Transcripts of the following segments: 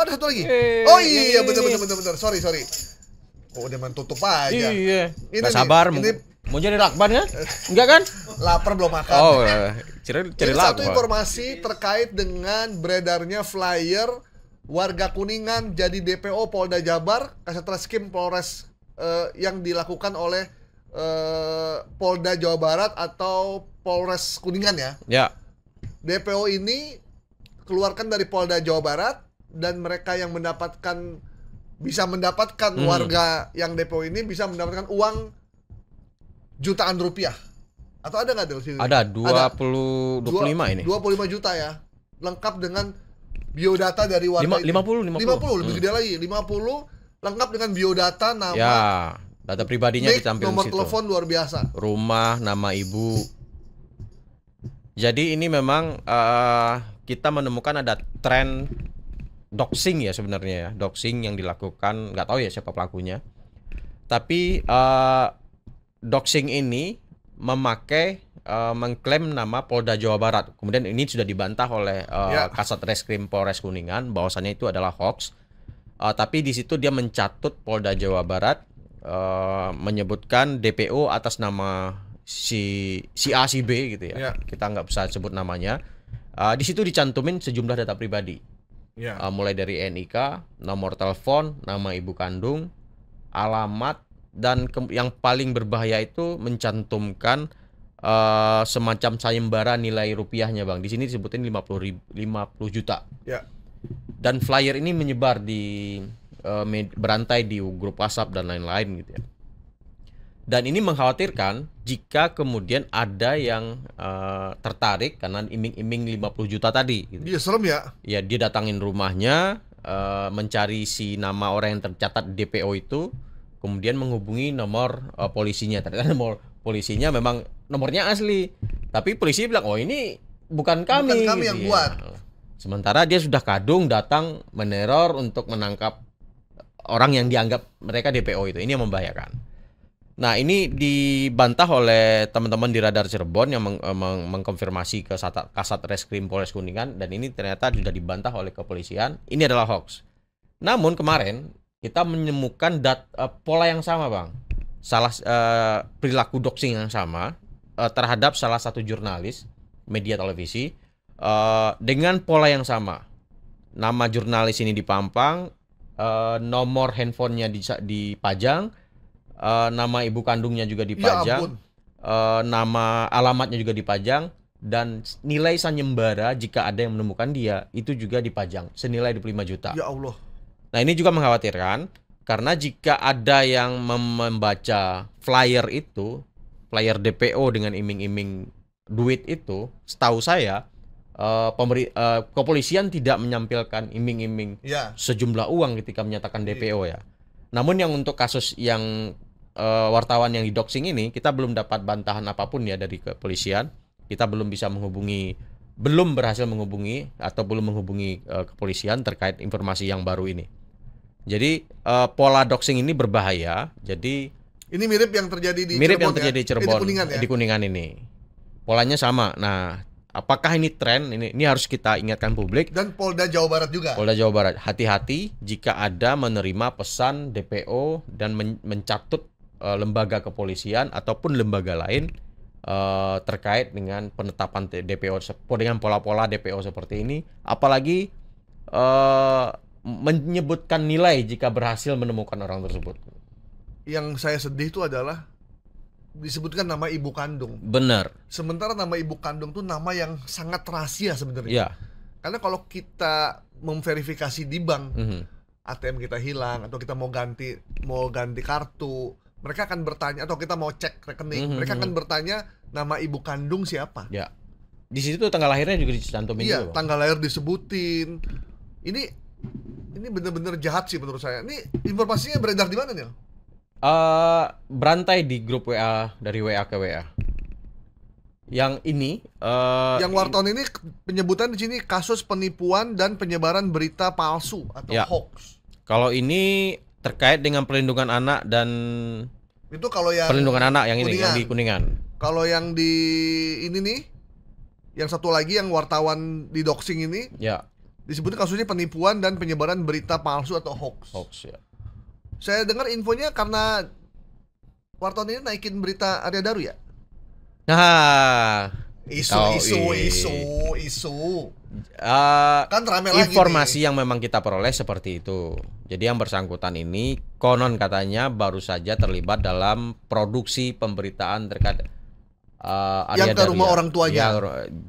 ada satu lagi. Oh iya, bener. Sorry. Oh, udah main tutup aja. Iya. Ini Gak sabar. ini Mau jadi lakban kan? Enggak kan? lapar belum makan. Oh, cari Ini satu lakban. informasi terkait dengan beredarnya flyer warga Kuningan jadi DPO Polda Jabar, Kasat Reskrim Polres yang dilakukan oleh Polda Jawa Barat atau Polres Kuningan ya. Ya. DPO ini keluarkan dari Polda Jawa Barat dan mereka yang bisa mendapatkan warga yang DPO ini bisa mendapatkan uang jutaan rupiah. Atau ada nggak di sini? Ada 25 ini. 25 juta ya. Lengkap dengan biodata dari warga 50 lebih gede lagi. 50 lengkap dengan biodata, nama, ya, data pribadinya nick, ditampilkan nomor di situ. telepon, luar biasa. Rumah, nama ibu. Jadi ini memang kita menemukan ada tren doxing ya sebenarnya ya. Doxing yang dilakukan, nggak tahu ya siapa pelakunya. Tapi doxing ini mengklaim nama Polda Jawa Barat. Kemudian ini sudah dibantah oleh Kasat Reskrim Polres Kuningan bahwasannya itu adalah hoax. Tapi di situ dia mencatut Polda Jawa Barat, menyebutkan DPO atas nama si A si B gitu ya. Kita nggak bisa sebut namanya. Di situ dicantumin sejumlah data pribadi. Mulai dari NIK, nomor telepon, nama ibu kandung, alamat, dan yang paling berbahaya itu mencantumkan semacam sayembara nilai rupiahnya, Bang. Di sini disebutin 50 juta. Ya. Dan flyer ini menyebar di berantai di grup WhatsApp dan lain-lain gitu ya. Dan ini mengkhawatirkan jika kemudian ada yang tertarik karena iming-iming 50 juta tadi gitu. Iya, serem ya. Ya, dia datangin rumahnya, mencari si nama orang yang tercatat di DPO itu, kemudian menghubungi nomor polisinya. Ternyata nomor polisinya memang nomornya asli, tapi polisi bilang, oh ini bukan kami gitu yang buat. Sementara dia sudah kadung datang meneror untuk menangkap orang yang dianggap mereka DPO itu. Ini yang membahayakan. Nah, ini dibantah oleh teman-teman di Radar Cirebon yang mengkonfirmasi ke Kasat Reskrim Polres Kuningan, dan ini ternyata sudah dibantah oleh kepolisian. Ini adalah hoax. Namun kemarin kita menemukan pola yang sama, Bang. Perilaku doxing yang sama terhadap salah satu jurnalis media televisi dengan pola yang sama. Nama jurnalis ini dipampang, nomor handphonenya dipajang, nama ibu kandungnya juga dipajang, nama alamatnya juga dipajang, dan nilai sayembara jika ada yang menemukan dia itu juga dipajang senilai 25 juta. Ya Allah. Nah, ini juga mengkhawatirkan karena jika ada yang membaca flyer itu, flyer DPO dengan iming-iming duit itu, setahu saya kepolisian tidak menyampilkan iming-iming sejumlah uang ketika menyatakan DPO ya. Namun yang untuk kasus yang wartawan yang didoxing ini, kita belum dapat bantahan apapun ya dari kepolisian. Kita belum berhasil menghubungi atau belum menghubungi kepolisian terkait informasi yang baru ini. Jadi pola doxing ini berbahaya. Jadi ini mirip yang terjadi di Cirebon, di Kuningan ini. Polanya sama. Nah, apakah ini tren? Ini harus kita ingatkan publik. Dan Polda Jawa Barat juga. Polda Jawa Barat, hati-hati jika ada menerima pesan DPO dan mencatut lembaga kepolisian ataupun lembaga lain terkait dengan penetapan DPO dengan pola-pola DPO seperti ini. Apalagi menyebutkan nilai jika berhasil menemukan orang tersebut. Yang saya sedih itu adalah disebutkan nama ibu kandung. Benar. Sementara nama ibu kandung tuh nama yang sangat rahasia sebenarnya. Ya. Karena kalau kita memverifikasi di bank, ATM kita hilang atau kita mau ganti kartu, mereka akan bertanya, atau kita mau cek rekening, mereka akan bertanya nama ibu kandung siapa. Ya. Di situ tanggal lahirnya juga dicantumin. Iya, juga, tanggal lahir disebutin. Ini benar-benar jahat sih menurut saya. Ini informasinya beredar di mana nih? Berantai di grup WA, dari WA ke WA. Yang ini yang wartawan ini penyebutan di sini kasus penipuan dan penyebaran berita palsu atau hoax. Kalau ini terkait dengan perlindungan anak dan itu kalau yang perlindungan anak yang ini yang di Kuningan. Kalau yang di ini nih, yang satu lagi yang wartawan di doxing ini, disebutnya kasusnya penipuan dan penyebaran berita palsu atau hoax. Hoax ya. Saya dengar infonya karena wartawan ini naikin berita Arya Daru ya. Nah, isu. Kan rame lagi informasi nih. yang memang kita peroleh seperti itu. Jadi yang bersangkutan ini konon katanya baru saja terlibat dalam produksi pemberitaan terkait Arya Yang ke Daru rumah ya. orang tuanya.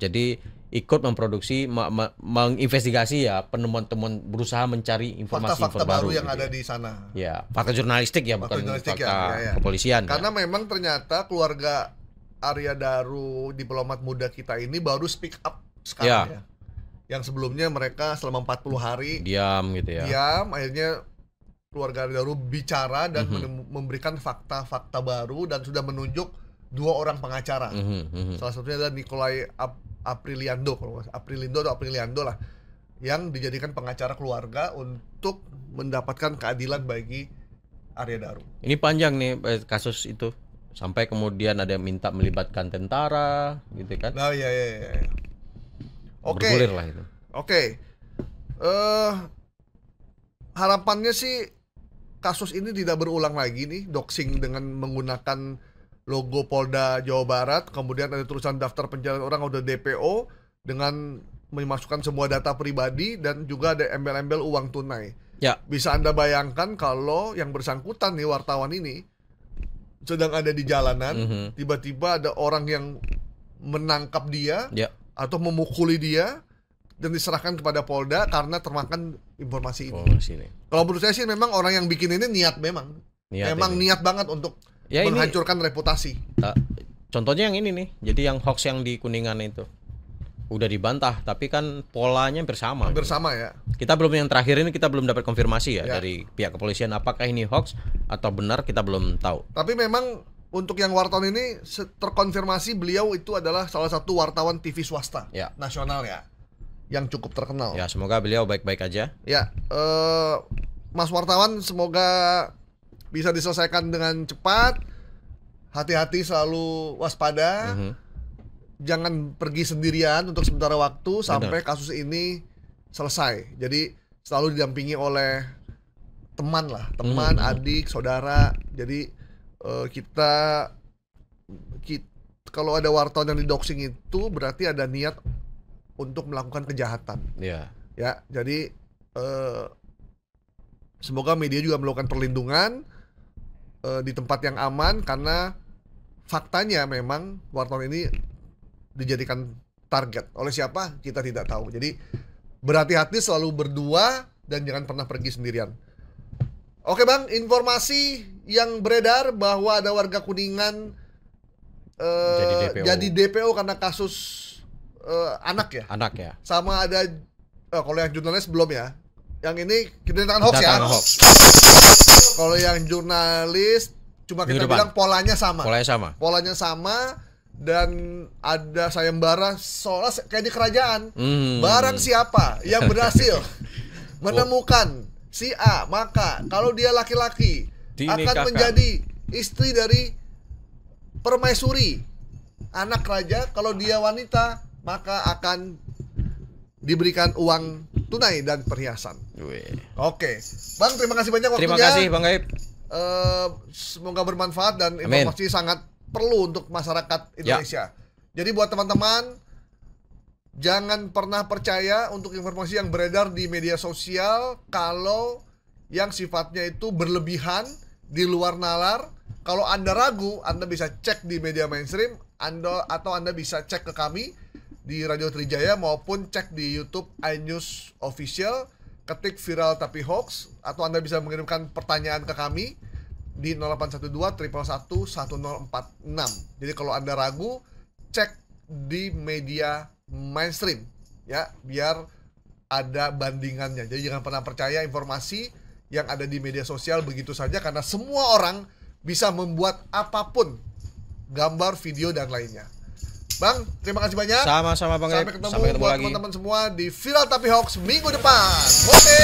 Jadi ikut memproduksi, menginvestigasi ya, penemuan-temuan, berusaha mencari informasi Fakta-fakta baru yang gitu ada ya. di sana. Ya, fakta jurnalistik ya, Fakta bukan jurnalistik fakta ya. kepolisian. Karena ya. memang ternyata keluarga Arya Daru, diplomat muda kita ini baru speak up sekarang ya. Yang sebelumnya mereka selama 40 hari diam gitu ya. diam, akhirnya keluarga Arya Daru bicara dan memberikan fakta-fakta baru dan sudah menunjuk 2 orang pengacara. Salah satunya adalah Nikolai Apriliando lah, yang dijadikan pengacara keluarga untuk mendapatkan keadilan bagi Arya Daru. Ini panjang nih kasus itu, sampai kemudian ada yang minta melibatkan tentara gitu kan. Nah, iya. Oke. Bergulir lah itu. Oke. Harapannya sih kasus ini tidak berulang lagi nih, doxing dengan menggunakan logo Polda Jawa Barat, kemudian ada tulisan daftar pencarian orang udah DPO dengan memasukkan semua data pribadi dan juga ada embel-embel uang tunai. Ya. Bisa Anda bayangkan kalau yang bersangkutan nih, wartawan ini sedang ada di jalanan, tiba-tiba ada orang yang menangkap dia atau memukuli dia dan diserahkan kepada Polda karena termakan informasi ini. Kalau menurut saya sih memang orang yang bikin ini niat niat banget untuk menghancurkan reputasi. Contohnya yang ini nih, jadi yang hoax yang di Kuningan itu udah dibantah, tapi kan polanya bersama. Ya. Kita belum, yang terakhir ini kita belum dapat konfirmasi ya dari pihak kepolisian apakah ini hoax atau benar, kita belum tahu. Tapi memang untuk yang wartawan ini terkonfirmasi beliau itu adalah salah satu wartawan TV swasta nasional ya, yang cukup terkenal. Ya, semoga beliau baik-baik aja. Ya, Mas wartawan, semoga bisa diselesaikan dengan cepat. Hati-hati, selalu waspada. Jangan pergi sendirian untuk sementara waktu sampai kasus ini selesai. Jadi selalu didampingi oleh teman, adik, saudara. Jadi kita kalau ada wartawan yang didoxing itu berarti ada niat untuk melakukan kejahatan. Ya, jadi semoga media juga melakukan perlindungan di tempat yang aman, karena faktanya memang wartawan ini dijadikan target. Oleh siapa? Kita tidak tahu. Jadi berhati-hati, selalu berdua, dan jangan pernah pergi sendirian. Oke Bang, informasi yang beredar bahwa ada warga Kuningan jadi DPO karena kasus anak ya? Anak ya. Sama ada, kalau yang jurnalis belum ya. Yang ini kita nyatakan hoax ya. Kalau yang jurnalis cuma kita bilang polanya sama. Polanya sama dan ada sayembara seolah kayak di kerajaan. Barang siapa yang berhasil menemukan si A, maka kalau dia laki-laki akan menjadi istri dari permaisuri, anak raja. Kalau dia wanita, maka akan diberikan uang tunai dan perhiasan. Oke, Bang, terima kasih banyak waktunya. Terima kasih Bang Gaib. Semoga bermanfaat dan informasi sangat perlu untuk masyarakat Indonesia. Jadi buat teman-teman, jangan pernah percaya untuk informasi yang beredar di media sosial kalau yang sifatnya itu berlebihan, di luar nalar. Kalau Anda ragu, Anda bisa cek di media mainstream, atau Anda bisa cek ke kami di Radio Trijaya maupun cek di YouTube iNews Official, ketik viral tapi hoax, atau Anda bisa mengirimkan pertanyaan ke kami di 0812 111 1046. Jadi kalau Anda ragu, cek di media mainstream ya, biar ada bandingannya. Jadi jangan pernah percaya informasi yang ada di media sosial begitu saja, karena semua orang bisa membuat apapun, gambar, video, dan lainnya. Bang, terima kasih banyak. Sama-sama Bang. Sampai ketemu buat teman-teman semua di Viral Tapi Hoax minggu depan. Oke.